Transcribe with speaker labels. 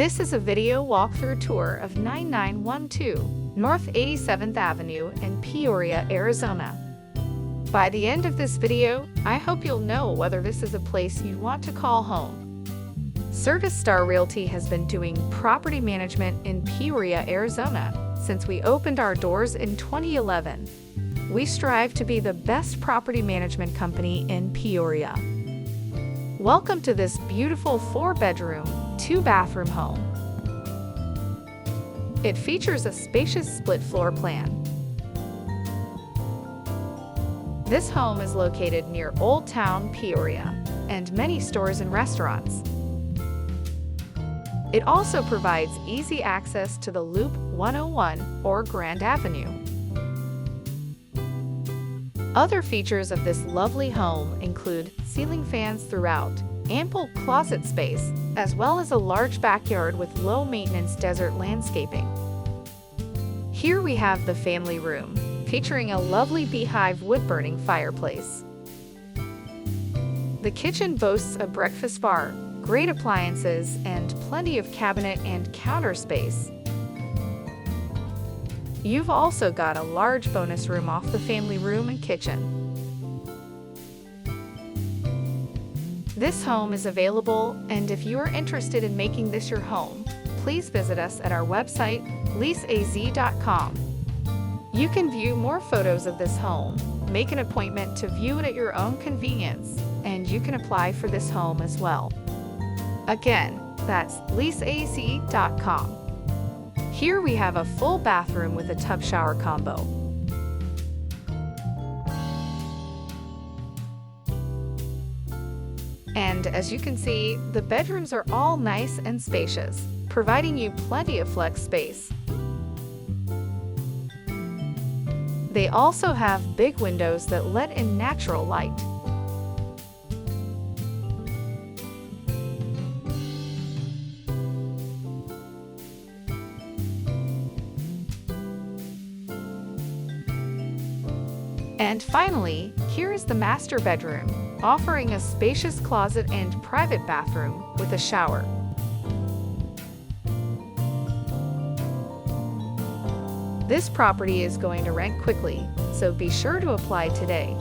Speaker 1: This is a video walkthrough tour of 9912 North 87th Avenue in Peoria, Arizona. By the end of this video, I hope you'll know whether this is a place you want to call home. Service Star Realty has been doing property management in Peoria, Arizona since we opened our doors in 2011. We strive to be the best property management company in Peoria. Welcome to this beautiful 4-bedroom, 2-bathroom home. It features a spacious split floor plan. This home is located near Old Town Peoria and many stores and restaurants. It also provides easy access to the Loop 101 or Grand Avenue. Other features of this lovely home include ceiling fans throughout, ample closet space, as well as a large backyard with low-maintenance desert landscaping. Here we have the family room, featuring a lovely beehive wood-burning fireplace. The kitchen boasts a breakfast bar, great appliances, and plenty of cabinet and counter space. You've also got a large bonus room off the family room and kitchen. This home is available, and if you are interested in making this your home, please visit us at our website, leaseaz.com. You can view more photos of this home, make an appointment to view it at your own convenience, and you can apply for this home as well. Again, that's leaseaz.com. Here we have a full bathroom with a tub shower combo. And as you can see, the bedrooms are all nice and spacious, providing you plenty of flex space. They also have big windows that let in natural light. And finally, here is the master bedroom, offering a spacious closet and private bathroom with a shower. This property is going to rent quickly, so be sure to apply today.